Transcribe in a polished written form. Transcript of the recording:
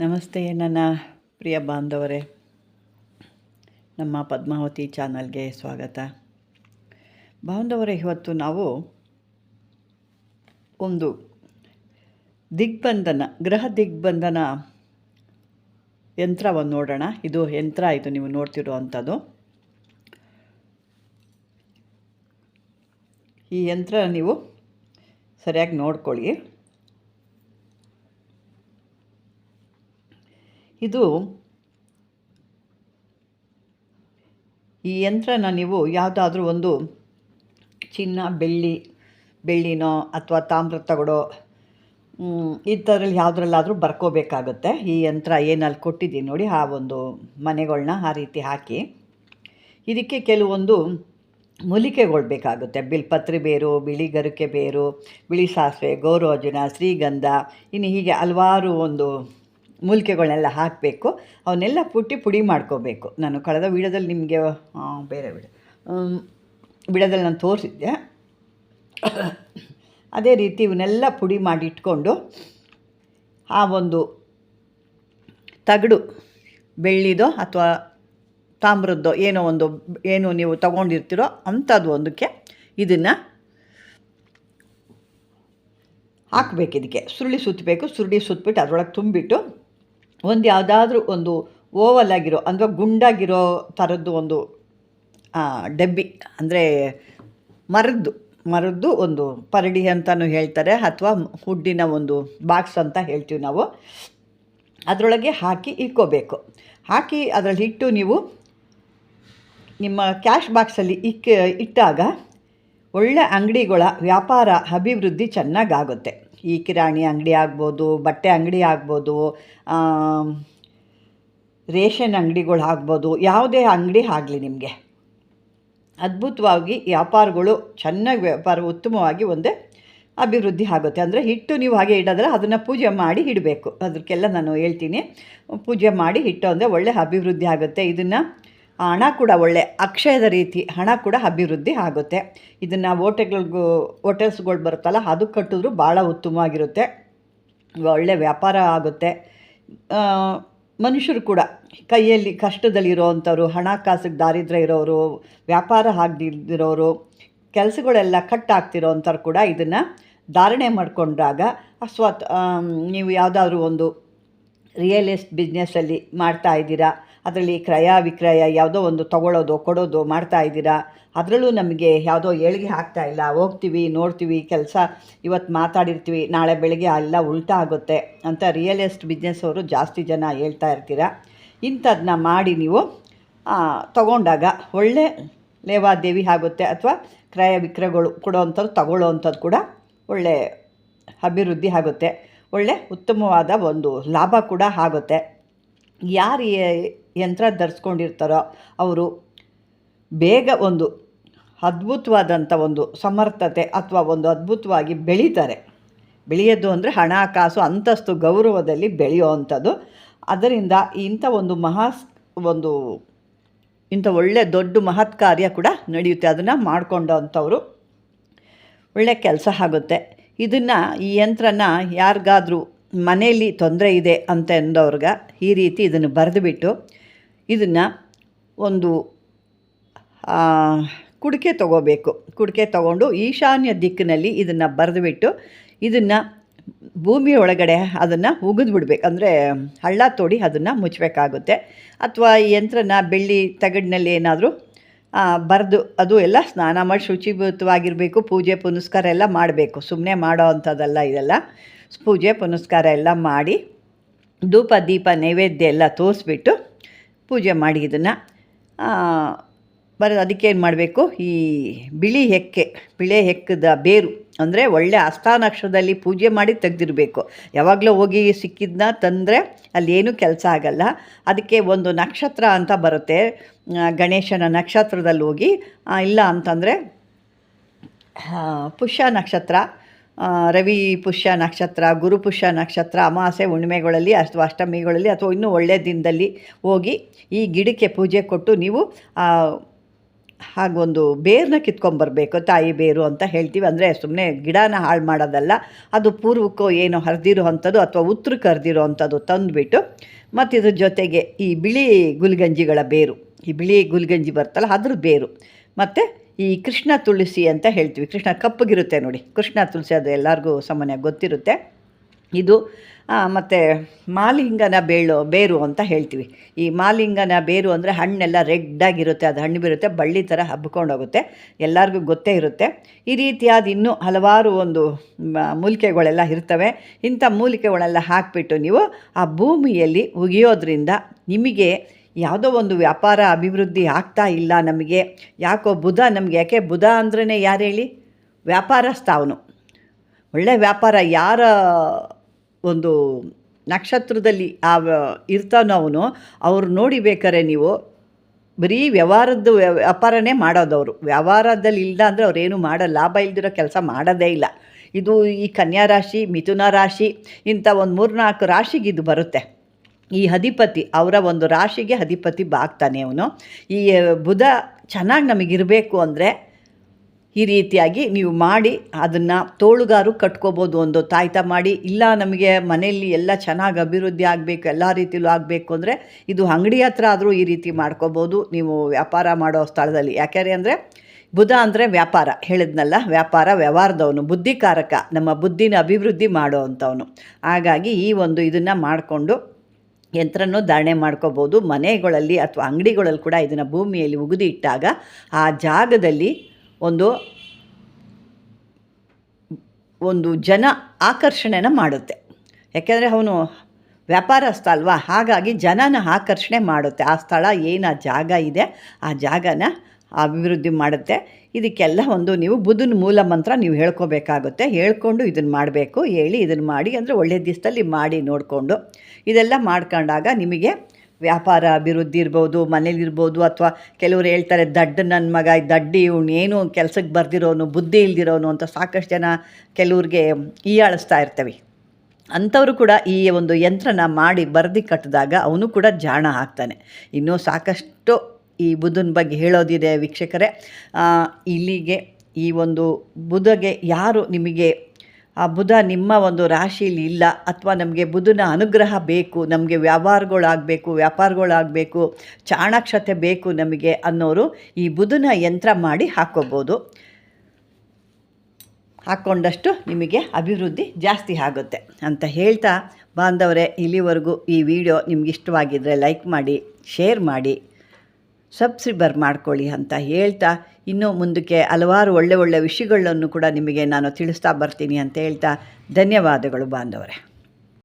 ನಮಸ್ತೆ ನನ್ನ ಪ್ರಿಯ ಬಾಂಧವರೇ, ನಮ್ಮ ಪದ್ಮಾವತಿ ಚಾನಲ್ಗೆ ಸ್ವಾಗತ. ಬಾಂಧವರೇ, ಇವತ್ತು ನಾವು ಒಂದು ಗ್ರಹ ದಿಗ್ಬಂಧನ ಯಂತ್ರವನ್ನು ನೋಡೋಣ. ಇದು ನೀವು ನೋಡ್ತಿರೋ ಅಂಥದ್ದು. ಈ ಯಂತ್ರ ನೀವು ಸರಿಯಾಗಿ ನೋಡ್ಕೊಳ್ಳಿ. ಈ ಯಂತ್ರನ ನೀವು ಯಾವುದಾದ್ರೂ ಒಂದು ಚಿನ್ನ, ಬೆಳ್ಳಿನೋ ಅಥವಾ ತಾಮ್ರ ತಗೊಳ್ಳೋ ಈ ಥರಲ್ಲಿ ಯಾವುದ್ರಲ್ಲಾದರೂ ಬರ್ಕೋಬೇಕಾಗುತ್ತೆ. ಈ ಯಂತ್ರ ಏನಲ್ಲಿ ಕೊಟ್ಟಿದ್ದೀನಿ ನೋಡಿ, ಆ ಒಂದು ಮನೆಗಳನ್ನ ಆ ರೀತಿ ಹಾಕಿ ಇದಕ್ಕೆ ಕೆಲವೊಂದು ಮೂಲಿಕೆಗಳು ಬೇಕಾಗುತ್ತೆ. ಬಿಲ್ಪತ್ರೆ ಬೇರು, ಬಿಳಿ ಗರಿಕೆ ಬೇರು, ಬಿಳಿ ಸಾಸಿವೆ, ಗೋರೋಜನ, ಶ್ರೀಗಂಧ, ಇನ್ನು ಹೀಗೆ ಹಲವಾರು ಒಂದು ಮೂಲಿಕೆಗಳನ್ನೆಲ್ಲ ಹಾಕಬೇಕು. ಅವನ್ನೆಲ್ಲ ಪುಡಿ ಮಾಡ್ಕೋಬೇಕು. ನಾನು ಕಳೆದ ವಿಡಿಯೋದಲ್ಲಿ ನಿಮಗೆ ಬೇರೆ ವಿಡಿಯೋದಲ್ಲಿ ನಾನು ತೋರಿಸಿದ್ದೆ. ಅದೇ ರೀತಿ ಇವನ್ನೆಲ್ಲ ಪುಡಿ ಮಾಡಿ ಇಟ್ಕೊಂಡು ಆ ಒಂದು ತಗಡು ಬೆಳ್ಳಿದೋ ಅಥವಾ ತಾಮ್ರದ್ದೋ ಏನು ನೀವು ತಗೊಂಡಿರ್ತೀರೋ ಅಂಥದ್ದು ಒಂದಕ್ಕೆ ಇದನ್ನು ಹಾಕಬೇಕು. ಇದಕ್ಕೆ ಸುರುಳಿ ಸುತ್ತಬಿಟ್ಟು ಅದರೊಳಗೆ ತುಂಬಿಟ್ಟು ಒಂದು ಯಾವುದಾದ್ರೂ ಒಂದು ಓವಲ್ ಆಗಿರೋ ಅಥವಾ ಗುಂಡಾಗಿರೋ ಥರದ್ದು ಒಂದು ಡಬ್ಬಿ, ಅಂದರೆ ಮರದ್ದು ಒಂದು ಪರಡಿ ಅಂತಲೂ ಹೇಳ್ತಾರೆ, ಅಥವಾ ಹುಡ್ಡಿನ ಒಂದು ಬಾಕ್ಸ್ ಅಂತ ಹೇಳ್ತೀವಿ ನಾವು. ಅದರೊಳಗೆ ಹಾಕಿ ಇಟ್ಕೋಬೇಕು. ಹಾಕಿ ಅದರಲ್ಲಿ ಇಟ್ಟು ನೀವು ನಿಮ್ಮ ಕ್ಯಾಶ್ ಬಾಕ್ಸಲ್ಲಿ ಇಟ್ಟಾಗ ಒಳ್ಳೆ ಅಂಗಡಿಗಳ ವ್ಯಾಪಾರ ಅಭಿವೃದ್ಧಿ ಚೆನ್ನಾಗಾಗುತ್ತೆ. ಈ ಕಿರಾಣಿ ಅಂಗಡಿ ಆಗ್ಬೋದು, ಬಟ್ಟೆ ಅಂಗಡಿ ಆಗ್ಬೋದು, ರೇಷನ್ ಅಂಗಡಿಗಳು ಆಗ್ಬೋದು, ಯಾವುದೇ ಅಂಗಡಿ ಆಗಲಿ ನಿಮಗೆ ಅದ್ಭುತವಾಗಿ ವ್ಯಾಪಾರಗಳು ವ್ಯಾಪಾರ ಉತ್ತಮವಾಗಿ ಒಂದೇ ಅಭಿವೃದ್ಧಿ ಆಗುತ್ತೆ. ಅಂದರೆ ಹಿಟ್ಟು ನೀವು ಹಾಗೆ ಇಡೋದ್ರೆ ಅದನ್ನು ಪೂಜೆ ಮಾಡಿ ಇಡಬೇಕು. ಅದಕ್ಕೆಲ್ಲ ನಾನು ಹೇಳ್ತೀನಿ. ಪೂಜೆ ಮಾಡಿ ಹಿಟ್ಟು ಅಂದರೆ ಒಳ್ಳೆ ಅಭಿವೃದ್ಧಿ ಆಗುತ್ತೆ. ಇದನ್ನು ಹಣ ಕೂಡ ಒಳ್ಳೆ ಅಕ್ಷಯದ ರೀತಿ ಹಣ ಕೂಡ ಅಭಿವೃದ್ಧಿ ಆಗುತ್ತೆ. ಇದನ್ನು ಹೋಟೆಲ್ಸ್ಗಳು ಬರುತ್ತಲ್ಲ, ಅದು ಕಟ್ಟಿದ್ರು ಭಾಳ ಉತ್ತಮವಾಗಿರುತ್ತೆ. ಒಳ್ಳೆ ವ್ಯಾಪಾರ ಆಗುತ್ತೆ. ಮನುಷ್ಯರು ಕೂಡ ಕೈಯಲ್ಲಿ ಕಷ್ಟದಲ್ಲಿರೋವಂಥವ್ರು, ಹಣಕಾಸಿಗೆ ದಾರಿದ್ರ್ಯ ಇರೋರು, ವ್ಯಾಪಾರ ಆಗದಿರೋರು, ಕೆಲಸಗಳೆಲ್ಲ ಕಟ್ಟಾಗ್ತಿರೋವಂಥವ್ರು ಕೂಡ ಇದನ್ನು ಧಾರಣೆ ಮಾಡಿಕೊಂಡಾಗ ನೀವು ಯಾವುದಾದ್ರೂ ಒಂದು ರಿಯಲ್ ಎಸ್ಟೇಟ್ ಬಿಸ್ನೆಸ್ಸಲ್ಲಿ ಮಾಡ್ತಾಯಿದ್ದೀರಾ, ಅದರಲ್ಲಿ ಕ್ರಯ ವಿಕ್ರಯ ಯಾವುದೋ ಒಂದು ತೊಗೊಳ್ಳೋದು ಕೊಡೋದು ಮಾಡ್ತಾಯಿದ್ದೀರಾ, ಅದರಲ್ಲೂ ನಮಗೆ ಯಾವುದೋ ಏಳಿಗೆ ಆಗ್ತಾಯಿಲ್ಲ, ಹೋಗ್ತೀವಿ ನೋಡ್ತೀವಿ, ಕೆಲಸ ಇವತ್ತು ಮಾತಾಡಿರ್ತೀವಿ, ನಾಳೆ ಬೆಳಗ್ಗೆ ಎಲ್ಲ ಉಲ್ಟಾ ಆಗುತ್ತೆ ಅಂತ ರಿಯಲ್ ಎಸ್ಟೇಟ್ ಬಿಸ್ನೆಸ್ ಅವರು ಜಾಸ್ತಿ ಜನ ಹೇಳ್ತಾ ಇರ್ತೀರ. ಇಂಥದನ್ನ ಮಾಡಿ ನೀವು ತಗೊಂಡಾಗ ಒಳ್ಳೆ ಲೇವಾದೇವಿ ಆಗುತ್ತೆ. ಅಥವಾ ಕ್ರಯ ವಿಕ್ರಯಗಳು ಕೊಡೋವಂಥದ್ದು ತಗೊಳ್ಳೋವಂಥದ್ದು ಕೂಡ ಒಳ್ಳೆ ಅಭಿವೃದ್ಧಿ ಆಗುತ್ತೆ. ಒಳ್ಳೆ ಉತ್ತಮವಾದ ಒಂದು ಲಾಭ ಕೂಡ ಆಗುತ್ತೆ. ಯಾರು ಯಂತ್ರ ಧರಿಸ್ಕೊಂಡಿರ್ತಾರೋ ಅವರು ಬೇಗ ಒಂದು ಅದ್ಭುತವಾದಂಥ ಒಂದು ಸಮರ್ಥತೆ ಅಥವಾ ಒಂದು ಅದ್ಭುತವಾಗಿ ಬೆಳೆಯೋದು ಅಂದರೆ ಹಣಕಾಸು ಅಂತಸ್ತು ಗೌರವದಲ್ಲಿ ಬೆಳೆಯುವಂಥದ್ದು. ಅದರಿಂದ ಇಂಥ ಇಂಥ ಒಳ್ಳೆ ದೊಡ್ಡ ಮಹತ್ ಕಾರ್ಯ ಕೂಡ ನಡೆಯುತ್ತೆ. ಅದನ್ನು ಮಾಡಿಕೊಂಡಂಥವ್ರು ಒಳ್ಳೆ ಕೆಲಸ ಆಗುತ್ತೆ. ಈ ಯಂತ್ರನ ಯಾರಿಗಾದ್ರೂ ಮನೆಯಲ್ಲಿ ತೊಂದರೆ ಇದೆ ಅಂತ ಅಂದವ್ರಿಗೆ ಈ ರೀತಿ ಇದನ್ನು ಬರೆದುಬಿಟ್ಟು ಇದನ್ನು ಒಂದು ಕುಡಿಕೆ ತೊಗೋಬೇಕು. ಕುಡಿಕೆ ತೊಗೊಂಡು ಈಶಾನ್ಯ ದಿಕ್ಕಿನಲ್ಲಿ ಇದನ್ನು ಬರೆದುಬಿಟ್ಟು ಇದನ್ನು ಭೂಮಿ ಒಳಗಡೆ ಅದನ್ನು ಬಿಡಬೇಕು. ಅಂದರೆ ಹಳ್ಳ ತೋಡಿ ಅದನ್ನು ಮುಚ್ಚಬೇಕಾಗುತ್ತೆ. ಅಥವಾ ಈ ಯಂತ್ರನ ಬೆಳ್ಳಿ ತಗಡಿನಲ್ಲಿ ಏನಾದರೂ ಬರೆದು ಅದು ಎಲ್ಲ ಸ್ನಾನ ಮಾಡಿ ಶುಚಿಭೂತವಾಗಿರಬೇಕು. ಪೂಜೆ ಪುನಸ್ಕಾರ ಎಲ್ಲ ಮಾಡಬೇಕು. ಸುಮ್ಮನೆ ಮಾಡೋ ಅಂಥದ್ದಲ್ಲ ಇದೆಲ್ಲ. ಪೂಜೆ ಪುನಸ್ಕಾರ ಎಲ್ಲ ಮಾಡಿ ಧೂಪ ದೀಪ ನೈವೇದ್ಯ ಎಲ್ಲ ತೋರಿಸ್ಬಿಟ್ಟು ಪೂಜೆ ಮಾಡಿ ಇದನ್ನು ಅದಕ್ಕೇನು ಮಾಡಬೇಕು, ಈ ಬಿಳಿ ಹೆಕ್ಕದ ಬೇರು ಅಂದರೆ ಒಳ್ಳೆ ಹಸ್ತಾನಕ್ಷರದಲ್ಲಿ ಪೂಜೆ ಮಾಡಿ ತೆಗೆದಿರಬೇಕು. ಯಾವಾಗಲೂ ಹೋಗಿ ಸಿಕ್ಕಿದ್ದನ್ನ ತಂದರೆ ಅಲ್ಲೇನೂ ಕೆಲಸ ಆಗಲ್ಲ. ಅದಕ್ಕೆ ಒಂದು ನಕ್ಷತ್ರ ಅಂತ ಬರುತ್ತೆ, ಗಣೇಶನ ನಕ್ಷತ್ರದಲ್ಲಿ ಹೋಗಿ, ಇಲ್ಲ ಅಂತಂದರೆ ಪುಷ್ಯ ನಕ್ಷತ್ರ, ರವಿ ಪುಷ್ಯ ನಕ್ಷತ್ರ, ಗುರು ಪುಷ್ಯ ನಕ್ಷತ್ರ, ಅಮಾವಾಸ್ಯೆ ಹುಣ್ಣಿಮೆಗಳಲ್ಲಿ ಅಥವಾ ಅಷ್ಟಮಿಗಳಲ್ಲಿ ಅಥವಾ ಇನ್ನೂ ಒಳ್ಳೆಯ ದಿನದಲ್ಲಿ ಹೋಗಿ ಈ ಗಿಡಕ್ಕೆ ಪೂಜೆ ಕೊಟ್ಟು ನೀವು ಹಾಗೊಂದು ಬೇರನ್ನ ಕಿತ್ಕೊಂಬರ್ಬೇಕು, ತಾಯಿ ಬೇರು ಅಂತ ಹೇಳ್ತೀವಿ. ಅಂದರೆ ಸುಮ್ಮನೆ ಗಿಡನ ಹಾಳು ಮಾಡೋದಲ್ಲ, ಅದು ಪೂರ್ವಕ್ಕೋ ಏನೋ ಹರಿದಿರೋ ಅಂಥದ್ದು ಅಥವಾ ಉತ್ತರಕ್ಕೆ ಹರಿದಿರೋ ಅಂಥದ್ದು ತಂದುಬಿಟ್ಟು, ಮತ್ತು ಇದ್ರ ಜೊತೆಗೆ ಈ ಬಿಳಿ ಗುಲ್ಗಂಜಿಗಳ ಬೇರು, ಈ ಬಿಳಿ ಗುಲ್ಗಂಜಿ ಬರ್ತಲ್ಲ ಅದ್ರ ಬೇರು, ಮತ್ತು ಈ ಕೃಷ್ಣ ತುಳಸಿ ಅಂತ ಹೇಳ್ತೀವಿ. ಕೃಷ್ಣ ಕಪ್ಪಗಿರುತ್ತೆ ನೋಡಿ, ಕೃಷ್ಣ ತುಳಸಿ ಅದು ಎಲ್ಲರಿಗೂ ಸಾಮಾನ್ಯವಾಗಿ ಗೊತ್ತಿರುತ್ತೆ. ಇದು ಮತ್ತು ಮಾಲಿಂಗನ ಬೇರು ಅಂತ ಹೇಳ್ತೀವಿ. ಈ ಮಾಲಿಂಗನ ಬೇರು ಅಂದರೆ ಹಣ್ಣೆಲ್ಲ ರೆಡ್ಡಾಗಿರುತ್ತೆ, ಅದು ಹಣ್ಣು ಬೀರುತ್ತೆ, ಬಳ್ಳಿ ಥರ ಹಬ್ಕೊಂಡೋಗುತ್ತೆ, ಎಲ್ಲರಿಗೂ ಗೊತ್ತೇ ಇರುತ್ತೆ. ಈ ರೀತಿಯಾದ ಇನ್ನೂ ಹಲವಾರು ಒಂದು ಮೂಲಿಕೆಗಳೆಲ್ಲ ಇರ್ತವೆ. ಇಂಥ ಮೂಲಿಕೆಗಳೆಲ್ಲ ಹಾಕಿಬಿಟ್ಟು ನೀವು ಆ ಭೂಮಿಯಲ್ಲಿ ಉಗಿಯೋದ್ರಿಂದ ನಿಮಗೆ ಯಾವುದೋ ಒಂದು ವ್ಯಾಪಾರ ಅಭಿವೃದ್ಧಿ ಆಗ್ತಾ ಇಲ್ಲ ನಮಗೆ, ಯಾಕೋ ಬುಧ ನಮಗೆ, ಯಾಕೆ ಬುಧ ಅಂದ್ರೇ ಯಾರು ಹೇಳಿ, ವ್ಯಾಪಾರಸ್ಥ ಅವನು. ಒಳ್ಳೆಯ ವ್ಯಾಪಾರ ಯಾರ ಒಂದು ನಕ್ಷತ್ರದಲ್ಲಿ ಇರ್ತಾನೋ ಅವನು, ಅವ್ರು ನೋಡಿ ಬೇಕಾರೆ ನೀವು ಬರೀ ವ್ಯಾಪಾರನೇ ಮಾಡೋದವರು. ವ್ಯವಹಾರದಲ್ಲಿ ಇಲ್ಲ ಅಂದರೆ ಅವ್ರೇನು ಮಾಡೋ ಲಾಭ ಇಲ್ದಿರೋ ಕೆಲಸ ಮಾಡೋದೇ ಇಲ್ಲ. ಇದು ಈ ಕನ್ಯಾ ರಾಶಿ, ಮಿಥುನ ರಾಶಿ, ಇಂಥ ಒಂದು 3-4 ರಾಶಿಗೆ ಇದು ಬರುತ್ತೆ. ಈ ಅಧಿಪತಿ ಅವರ ಒಂದು ರಾಶಿಗೆ ಅಧಿಪತಿ ಆಗ್ತಾನೆ ಅವನು. ಈ ಬುಧ ಚೆನ್ನಾಗಿ ನಮಗಿರಬೇಕು ಅಂದರೆ ಈ ರೀತಿಯಾಗಿ ನೀವು ಮಾಡಿ ಅದನ್ನು ತೋಳುಗಾರು ಕಟ್ಕೋಬೋದು, ಒಂದು ತಾಯ್ತ ಮಾಡಿ. ಇಲ್ಲ ನಮಗೆ ಮನೆಯಲ್ಲಿ ಎಲ್ಲ ಚೆನ್ನಾಗಿ ಅಭಿವೃದ್ಧಿ ಆಗಬೇಕು, ಎಲ್ಲ ರೀತಿಯಲ್ಲೂ ಆಗಬೇಕು ಅಂದರೆ ಇದು ಅಂಗಡಿ ಹತ್ರ ಆದರೂ ಈ ರೀತಿ ಮಾಡ್ಕೋಬೋದು ನೀವು ವ್ಯಾಪಾರ ಮಾಡೋ ಸ್ಥಳದಲ್ಲಿ. ಯಾಕೆಂದರೆ ಅಂದರೆ ಬುಧ ಅಂದರೆ ವ್ಯಾಪಾರ ಹೇಳಿದ್ನಲ್ಲ, ವ್ಯವಹಾರದವನು, ಬುದ್ಧಿಕಾರಕ, ನಮ್ಮ ಬುದ್ಧಿನ ಅಭಿವೃದ್ಧಿ ಮಾಡೋ ಅಂಥವನು. ಹಾಗಾಗಿ ಈ ಒಂದು ಇದನ್ನು ಮಾಡಿಕೊಂಡು ಯಂತ್ರನೂ ಧಾರಣೆ ಮಾಡ್ಕೋಬೋದು. ಮನೆಗಳಲ್ಲಿ ಅಥವಾ ಅಂಗಡಿಗಳಲ್ಲಿ ಕೂಡ ಇದನ್ನು ಭೂಮಿಯಲ್ಲಿ ಉಗಿದು ಇಟ್ಟಾಗ ಆ ಜಾಗದಲ್ಲಿ ಒಂದು ಜನ ಆಕರ್ಷಣೆನ ಮಾಡುತ್ತೆ. ಯಾಕೆಂದರೆ ಅವನು ವ್ಯಾಪಾರಸ್ಥ ಅಲ್ವಾ, ಹಾಗಾಗಿ ಜನನ ಆಕರ್ಷಣೆ ಮಾಡುತ್ತೆ. ಆ ಸ್ಥಳ ಏನು ಆ ಜಾಗ ಇದೆ ಆ ಜಾಗನ ಅಭಿವೃದ್ಧಿ ಮಾಡುತ್ತೆ. ಇದಕ್ಕೆಲ್ಲ ನೀವು ಬುಧನ ಮೂಲ ಮಂತ್ರ ನೀವು ಹೇಳ್ಕೋಬೇಕಾಗುತ್ತೆ. ಹೇಳ್ಕೊಂಡು ಇದನ್ನು ಮಾಡಬೇಕು, ಹೇಳಿ ಇದನ್ನು ಮಾಡಿ ಅಂದರೆ ಒಳ್ಳೆಯ ದಿವಸದಲ್ಲಿ ಮಾಡಿ ನೋಡಿಕೊಂಡು ಇದೆಲ್ಲ ಮಾಡ್ಕೊಂಡಾಗ ನಿಮಗೆ ವ್ಯಾಪಾರ ಅಭಿವೃದ್ಧಿ ಇರ್ಬೋದು, ಮನೇಲಿರ್ಬೋದು. ಅಥವಾ ಕೆಲವರು ಹೇಳ್ತಾರೆ ನನ್ನ ಮಗ ದಡ್ಡಿ, ಇವನು ಏನು ಕೆಲಸಕ್ಕೆ ಬರ್ದಿರೋನು, ಬುದ್ಧಿ ಇಲ್ದಿರೋನು ಅಂತ ಸಾಕಷ್ಟು ಜನ ಕೆಲವ್ರಿಗೆ ಹೀಯಾಳಿಸ್ತಾ ಇರ್ತವೆ. ಅಂಥವರು ಕೂಡ ಈ ಒಂದು ಯಂತ್ರನ ಮಾಡಿ ಬರೆದು ಕಟ್ಟಿದಾಗ ಅವನು ಕೂಡ ಜಾಣ ಆಗ್ತಾನೆ. ಇನ್ನೂ ಸಾಕಷ್ಟು ಈ ಬುಧನ ಬಗ್ಗೆ ಹೇಳೋದಿದೆ ವೀಕ್ಷಕರೇ. ಇಲ್ಲಿಗೆ ಈ ಒಂದು ಬುಧಗೆ ಯಾರು ನಿಮಗೆ ಆ ಬುಧ ನಿಮ್ಮ ಒಂದು ರಾಶಿಯಲ್ಲಿ ಇಲ್ಲ, ಅಥವಾ ನಮಗೆ ಬುಧನ ಅನುಗ್ರಹ ಬೇಕು, ನಮಗೆ ವ್ಯಾಪಾರಗಳಾಗಬೇಕು, ಚಾಣಾಕ್ಷತೆ ಬೇಕು ನಮಗೆ ಅನ್ನೋರು ಈ ಬುಧನ ಯಂತ್ರ ಮಾಡಿ ಹಾಕ್ಕೋಬೋದು. ಹಾಕ್ಕೊಂಡಷ್ಟು ನಿಮಗೆ ಅಭಿವೃದ್ಧಿ ಜಾಸ್ತಿ ಆಗುತ್ತೆ ಅಂತ ಹೇಳ್ತಾ, ಬಾಂಧವರೇ, ಇಲ್ಲಿವರೆಗೂ ಈ ವಿಡಿಯೋ ನಿಮ್ಗೆ ಇಷ್ಟವಾಗಿದ್ದರೆ ಲೈಕ್ ಮಾಡಿ, ಶೇರ್ ಮಾಡಿ, ಸಬ್ಸ್ಕ್ರೈಬರ್ ಮಾಡ್ಕೊಳ್ಳಿ ಅಂತ ಹೇಳ್ತಾ, ಇನ್ನೂ ಮುಂದಕ್ಕೆ ಹಲವಾರು ಒಳ್ಳೆ ವಿಷಯಗಳನ್ನು ಕೂಡ ನಿಮಗೆ ನಾನು ತಿಳಿಸ್ತಾ ಬರ್ತೀನಿ ಅಂತ ಹೇಳ್ತಾ, ಧನ್ಯವಾದಗಳು ಬಾಂಧವರೇ.